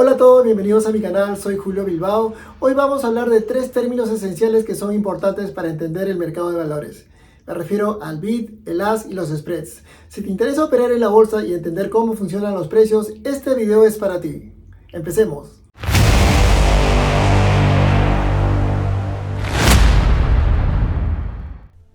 Hola a todos, bienvenidos a mi canal, soy Julio Bilbao. Hoy vamos a hablar de 3 términos esenciales que son importantes para entender el mercado de valores. Me refiero al bid, el ask y los spreads. Si te interesa operar en la bolsa y entender cómo funcionan los precios, este video es para ti. Empecemos.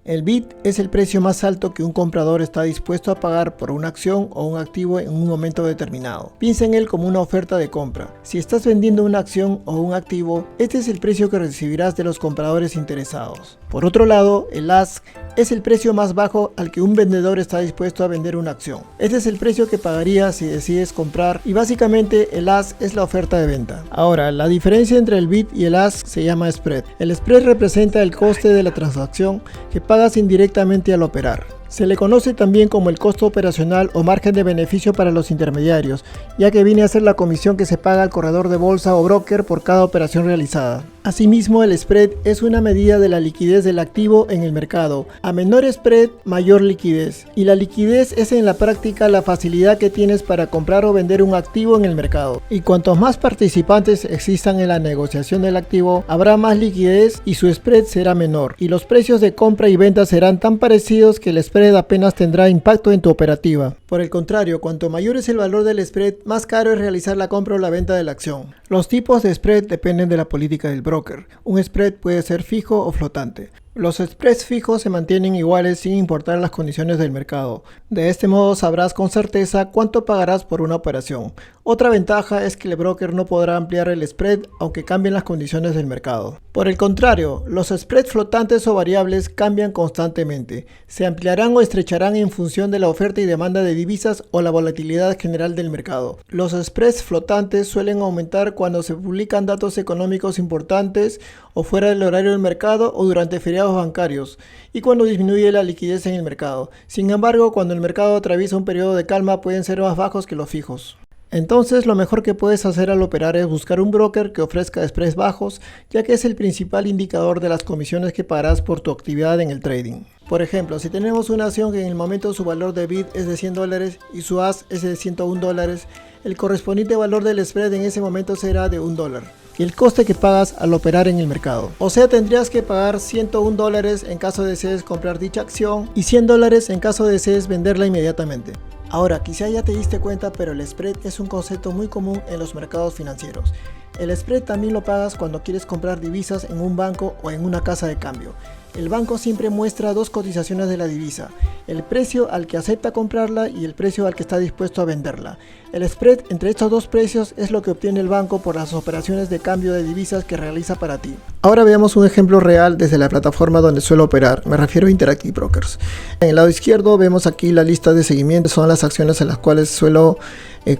El bid es el precio más alto que un comprador está dispuesto a pagar por una acción o un activo en un momento determinado. Piensa en él como una oferta de compra. Si estás vendiendo una acción o un activo, este es el precio que recibirás de los compradores interesados. Por otro lado, el ask es el precio más bajo al que un vendedor está dispuesto a vender una acción. Este es el precio que pagarías si decides comprar y básicamente el ask es la oferta de venta. Ahora, la diferencia entre el bid y el ask se llama spread. El spread representa el coste de la transacción que pagas indirectamente al operar. Se le conoce también como el costo operacional o margen de beneficio para los intermediarios, ya que viene a ser la comisión que se paga al corredor de bolsa o broker por cada operación realizada. Asimismo, el spread es una medida de la liquidez del activo en el mercado. A menor spread, mayor liquidez. Y la liquidez es en la práctica la facilidad que tienes para comprar o vender un activo en el mercado. Y cuantos más participantes existan en la negociación del activo, habrá más liquidez y su spread será menor. Y los precios de compra y venta serán tan parecidos que el spread apenas tendrá impacto en tu operativa. Por el contrario, cuanto mayor es el valor del spread, más caro es realizar la compra o la venta de la acción. Los tipos de spread dependen de la política del broker. Un spread puede ser fijo o flotante. Los spreads fijos se mantienen iguales sin importar las condiciones del mercado. De este modo sabrás con certeza cuánto pagarás por una operación. Otra ventaja es que el broker no podrá ampliar el spread aunque cambien las condiciones del mercado. Por el contrario, los spreads flotantes o variables cambian constantemente. Se ampliarán o estrecharán en función de la oferta y demanda de divisas o la volatilidad general del mercado. Los spreads flotantes suelen aumentar cuando se publican datos económicos importantes o fuera del horario del mercado o durante feriados bancarios y cuando disminuye la liquidez en el mercado. Sin embargo, cuando el mercado atraviesa un periodo de calma pueden ser más bajos que los fijos. Entonces lo mejor que puedes hacer al operar es buscar un broker que ofrezca spreads bajos, ya que es el principal indicador de las comisiones que pagarás por tu actividad en el trading. Por ejemplo, si tenemos una acción que en el momento su valor de bid es de $100 y su ask es de $101, el correspondiente valor del spread en ese momento será de $1. Y el coste que pagas al operar en el mercado. O sea, tendrías que pagar $101 en caso desees comprar dicha acción y $100 en caso desees venderla inmediatamente. Ahora, quizá ya te diste cuenta, pero el spread es un concepto muy común en los mercados financieros. El spread también lo pagas cuando quieres comprar divisas en un banco o en una casa de cambio. El banco siempre muestra dos cotizaciones de la divisa, el precio al que acepta comprarla y el precio al que está dispuesto a venderla. El spread entre estos dos precios es lo que obtiene el banco por las operaciones de cambio de divisas que realiza para ti. Ahora veamos un ejemplo real desde la plataforma donde suelo operar, me refiero a Interactive Brokers. En el lado izquierdo vemos aquí la lista de seguimiento, son las acciones en las cuales suelo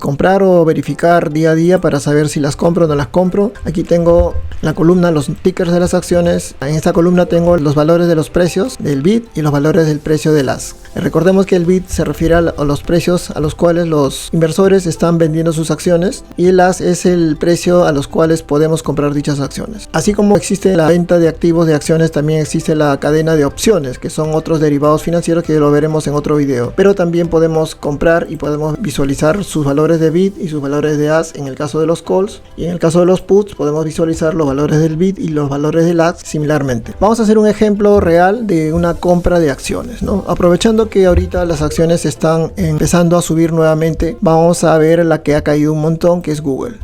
comprar o verificar día a día para saber si las compro o no las compro. Aquí tengo la columna, los tickers de las acciones. En esta columna tengo los valores de los precios del bid y los valores del precio del ask. Recordemos que el bid se refiere a los precios a los cuales los inversores están vendiendo sus acciones y el ask es el precio a los cuales podemos comprar dichas acciones. Así como existe la venta de activos de acciones, también existe la cadena de opciones, que son otros derivados financieros que lo veremos en otro video. Pero también podemos comprar y podemos visualizar sus valores de bid y sus valores de ask en el caso de los calls, y en el caso de los puts podemos visualizar los valores del bid y los valores del ask similarmente. Vamos a hacer un ejemplo real de una compra de acciones, ¿no? Aprovechando que ahorita las acciones están empezando a subir nuevamente, vamos a ver la que ha caído un montón, que es Google.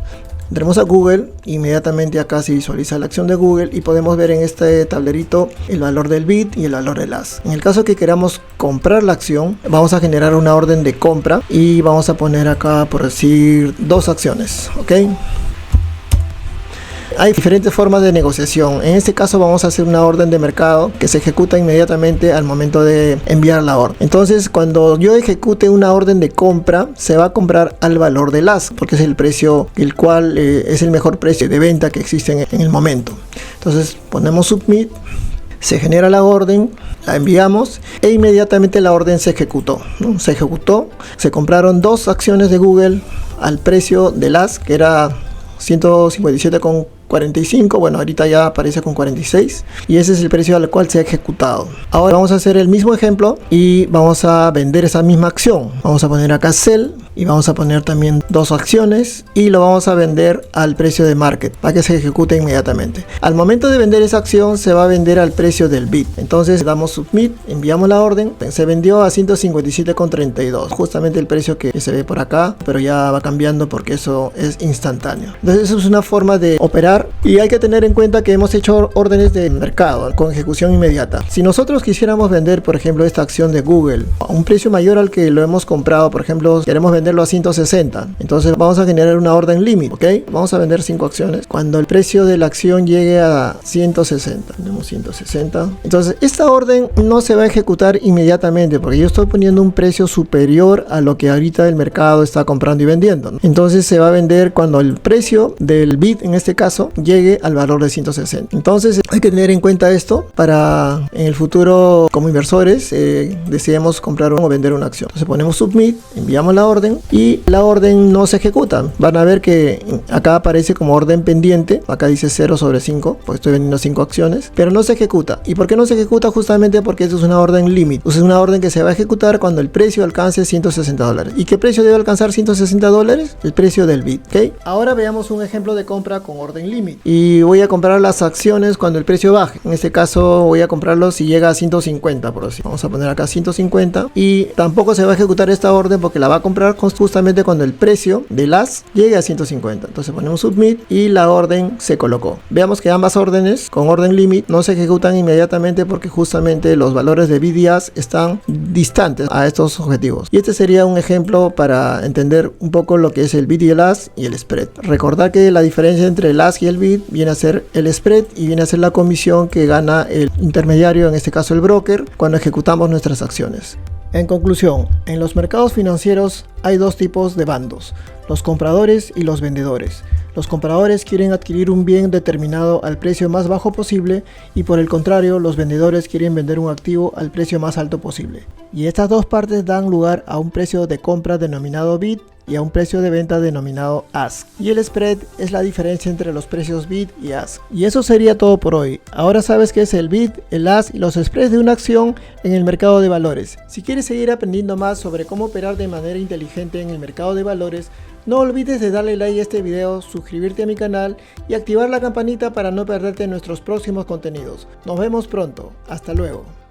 Entremos a Google, inmediatamente acá se visualiza la acción de Google y podemos ver en este tablerito el valor del bid y el valor del ask. En el caso que queramos comprar la acción, vamos a generar una orden de compra y vamos a poner acá, por decir, 2 acciones, ¿ok? Hay diferentes formas de negociación. En este caso vamos a hacer una orden de mercado que se ejecuta inmediatamente al momento de enviar la orden. Entonces, cuando yo ejecute una orden de compra, se va a comprar al valor del ask, porque es el precio, el cual es el mejor precio de venta que existe en el momento. Entonces, ponemos submit, se genera la orden, la enviamos e inmediatamente la orden se ejecutó, ¿no? Se ejecutó, se compraron 2 acciones de Google al precio del ask, que era 157,45, bueno, ahorita ya aparece con 46 y ese es el precio al cual se ha ejecutado. Ahora vamos a hacer el mismo ejemplo y vamos a vender esa misma acción. Vamos a poner acá sell y vamos a poner también 2 acciones y lo vamos a vender al precio de market para que se ejecute inmediatamente. Al momento de vender esa acción se va a vender al precio del bid. Entonces damos submit, enviamos la orden, se vendió a 157,32, justamente el precio que se ve por acá, pero ya va cambiando porque eso es instantáneo. Entonces eso es una forma de operar y hay que tener en cuenta que hemos hecho órdenes de mercado con ejecución inmediata. Si nosotros quisiéramos vender, por ejemplo, esta acción de Google a un precio mayor al que lo hemos comprado, por ejemplo, queremos venderlo a 160, entonces vamos a generar una orden límite, ¿ok? Vamos a vender 5 acciones. Cuando el precio de la acción llegue a 160, tenemos 160, entonces esta orden no se va a ejecutar inmediatamente porque yo estoy poniendo un precio superior a lo que ahorita el mercado está comprando y vendiendo, ¿no? Entonces se va a vender cuando el precio del bid, en este caso, llegue al valor de 160. Entonces hay que tener en cuenta esto para en el futuro, como inversores, deseemos comprar o vender una acción. Entonces ponemos submit, enviamos la orden y la orden no se ejecuta. Van a ver que acá aparece como orden pendiente, acá dice 0/5, pues estoy vendiendo 5 acciones, pero no se ejecuta. ¿Y por qué no se ejecuta? Justamente porque esto es una orden límite. Es una orden que se va a ejecutar cuando el precio alcance $160. ¿Y qué precio debe alcanzar $160? El precio del bid, ¿ok? Ahora veamos un ejemplo de compra con orden límite. Y voy a comprar las acciones cuando el precio baje. En este caso voy a comprarlo si llega a 150, por así. Vamos a poner acá 150 y tampoco se va a ejecutar esta orden porque la va a comprar justamente cuando el precio de las llegue a 150. Entonces ponemos submit y la orden se colocó. Veamos que ambas órdenes con orden limit no se ejecutan inmediatamente porque justamente los valores de bid y ask están distantes a estos objetivos. Y este sería un ejemplo para entender un poco lo que es el bid y el ask y el spread. Recordar que la diferencia entre el ask y el bid viene a ser el spread y viene a ser la comisión que gana el intermediario, en este caso el broker, cuando ejecutamos nuestras acciones. En conclusión, en los mercados financieros hay 2 tipos de bandos, los compradores y los vendedores. Los compradores quieren adquirir un bien determinado al precio más bajo posible y por el contrario, los vendedores quieren vender un activo al precio más alto posible. Y estas 2 partes dan lugar a un precio de compra denominado bid y a un precio de venta denominado ask. Y el spread es la diferencia entre los precios bid y ask. Y eso sería todo por hoy. Ahora sabes qué es el bid, el ask y los spreads de una acción en el mercado de valores. Si quieres seguir aprendiendo más sobre cómo operar de manera inteligente en el mercado de valores, no olvides de darle like a este video, suscribirte a mi canal y activar la campanita para no perderte nuestros próximos contenidos. Nos vemos pronto. Hasta luego.